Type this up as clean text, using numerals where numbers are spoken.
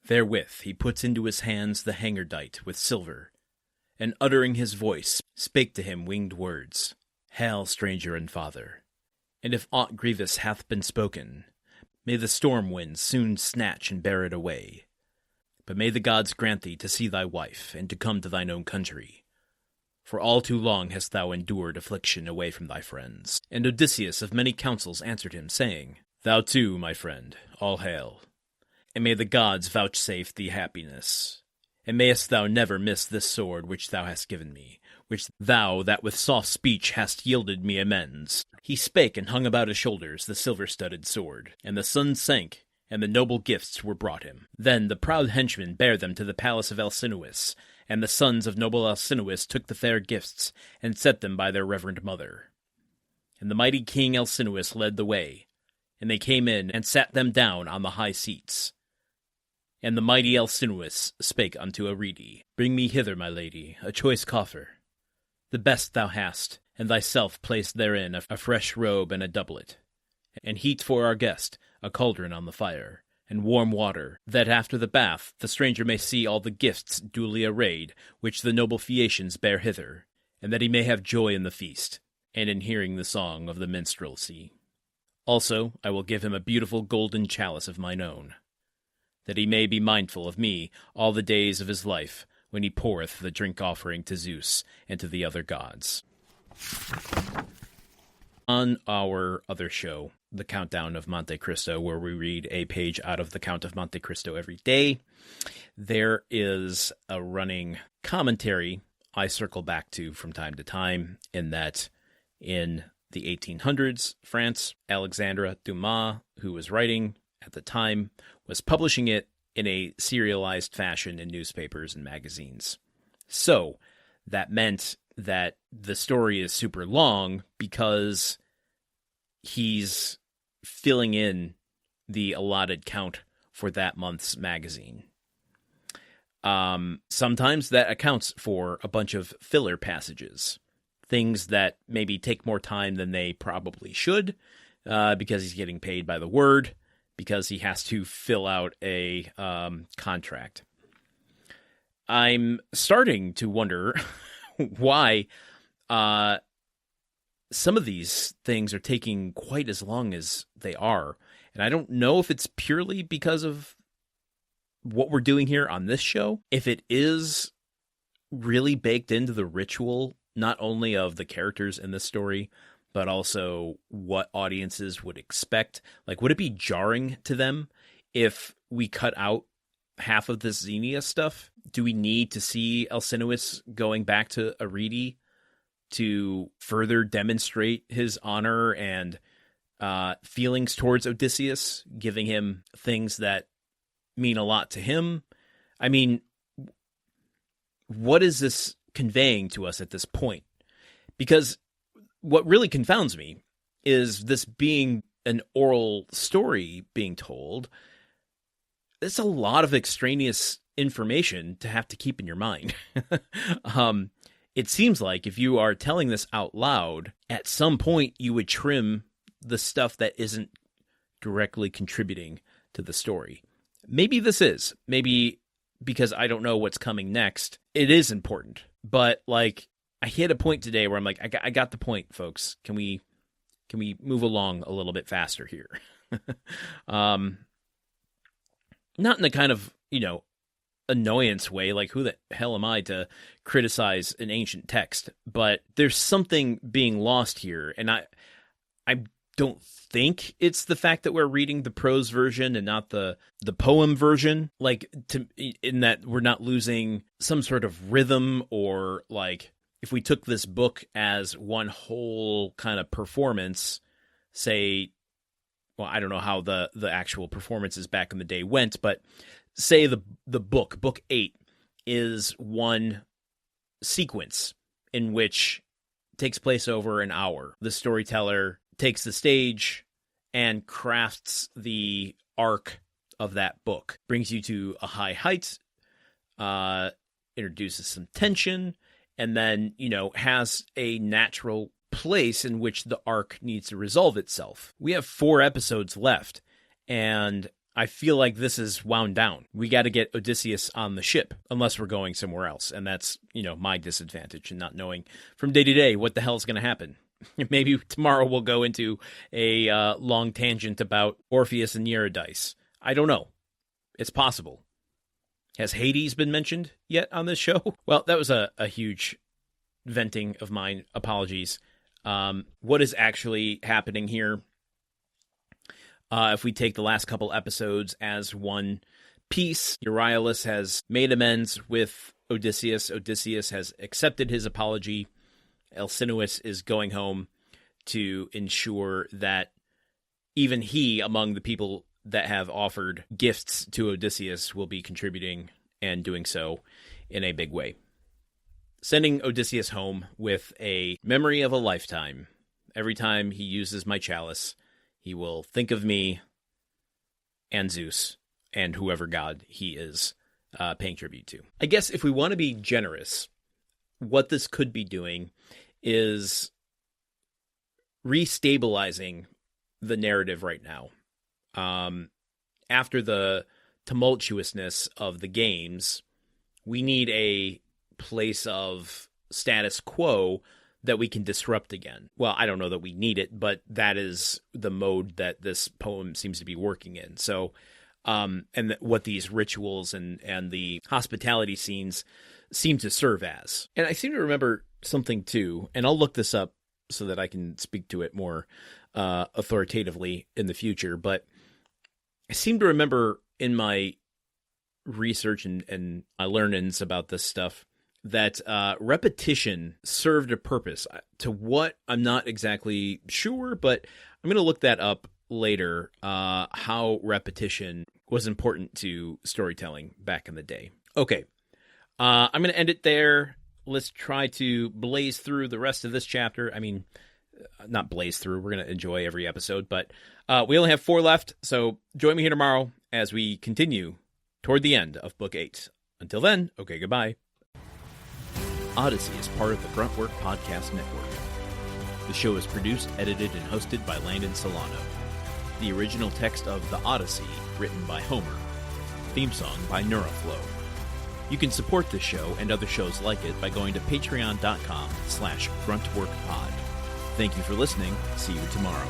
Therewith he puts into his hands the hanger dight with silver, and uttering his voice, spake to him winged words. Hail, stranger and father, and if aught grievous hath been spoken, may the storm winds soon snatch and bear it away. But may the gods grant thee to see thy wife, and to come to thine own country. For all too long hast thou endured affliction away from thy friends. And Odysseus of many counsels answered him, saying, Thou too, my friend, all hail. And may the gods vouchsafe thee happiness. And mayest thou never miss this sword which thou hast given me, which thou that with soft speech hast yielded me amends. He spake, and hung about his shoulders the silver-studded sword. And the sun sank, and the noble gifts were brought him. Then the proud henchmen bare them to the palace of Alcinous, and the sons of noble Alcinous took the fair gifts, and set them by their reverend mother. And the mighty King Alcinous led the way, and they came in, and sat them down on the high seats. And the mighty Alcinous spake unto Arete, Bring me hither, my lady, a choice coffer, the best thou hast, and thyself place therein a fresh robe and a doublet, and heat for our guest a cauldron on the fire, and warm water, that after the bath the stranger may see all the gifts duly arrayed, which the noble Phaeacians bear hither, and that he may have joy in the feast, and in hearing the song of the minstrelsy. Also I will give him a beautiful golden chalice of mine own, that he may be mindful of me all the days of his life, when he poureth the drink offering to Zeus and to the other gods. On our other show, The Countdown of Monte Cristo, where we read a page out of The Count of Monte Cristo every day, there is a running commentary I circle back to from time to time, in that in the 1800s, France, Alexandre Dumas, who was writing at the time, was publishing it in a serialized fashion in newspapers and magazines. So that meant that the story is super long because he's filling in the allotted count for that month's magazine. Sometimes that accounts for a bunch of filler passages, things that maybe take more time than they probably should, because he's getting paid by the word, because he has to fill out a contract. I'm starting to wonder why some of these things are taking quite as long as they are. And I don't know if it's purely because of what we're doing here on this show, if it is really baked into the ritual, not only of the characters in this story, but also what audiences would expect. Like, would it be jarring to them if we cut out half of this Xenia stuff? Do we need to see Alcinous going back to Arete to further demonstrate his honor and feelings towards Odysseus, giving him things that mean a lot to him? I mean, what is this conveying to us at this point? Because what really confounds me is this being an oral story being told. It's a lot of extraneous information to have to keep in your mind. It seems like if you are telling this out loud, at some point you would trim the stuff that isn't directly contributing to the story. Maybe this is. Maybe because I don't know what's coming next, it is important. But, like, I hit a point today where I'm like, I got the point, folks. Can we move along a little bit faster here? Not in the kind of, annoyance way, like who the hell am I to criticize an ancient text? But there's something being lost here, and I don't think it's the fact that we're reading the prose version and not the poem version, in that we're not losing some sort of rhythm, or like if we took this book as one whole kind of performance, say, well, I don't know how the actual performances back in the day went, but say the book VIII, is one sequence in which takes place over an hour. The storyteller takes the stage and crafts the arc of that book, brings you to a high height, introduces some tension, and then, has a natural place in which the arc needs to resolve itself. We have 4 episodes left, and I feel like this is wound down. We got to get Odysseus on the ship, unless we're going somewhere else. And that's, my disadvantage in not knowing from day to day what the hell is going to happen. Maybe tomorrow we'll go into a long tangent about Orpheus and Eurydice. I don't know. It's possible. Has Hades been mentioned yet on this show? Well, that was a huge venting of mine. Apologies. What is actually happening here? If we take the last couple episodes as one piece, Euryalus has made amends with Odysseus. Odysseus has accepted his apology. Alcinous is going home to ensure that even he, among the people that have offered gifts to Odysseus, will be contributing and doing so in a big way. Sending Odysseus home with a memory of a lifetime. Every time he uses my chalice, he will think of me and Zeus and whoever god he is paying tribute to. I guess if we want to be generous, what this could be doing is restabilizing the narrative right now. After the tumultuousness of the games, we need a place of status quo that we can disrupt again. Well, I don't know that we need it, but that is the mode that this poem seems to be working in. So, what these rituals and the hospitality scenes seem to serve as. And I seem to remember something too, and I'll look this up so that I can speak to it more authoritatively in the future, but I seem to remember in my research and my learnings about this stuff that repetition served a purpose. To what, I'm not exactly sure, but I'm going to look that up later, how repetition was important to storytelling back in the day. Okay, I'm going to end it there. Let's try to blaze through the rest of this chapter. I mean, not blaze through. We're going to enjoy every episode, but we only have 4 left, so join me here tomorrow as we continue toward the end of Book 8. Until then, okay, goodbye. Odyssey is part of the Gruntwork Podcast Network. The show is produced, edited, and hosted by Landon Solano. The original text of The Odyssey, written by Homer. Theme song by Neuroflow. You can support this show and other shows like it by going to patreon.com/gruntworkpod. Thank you for listening. See you tomorrow.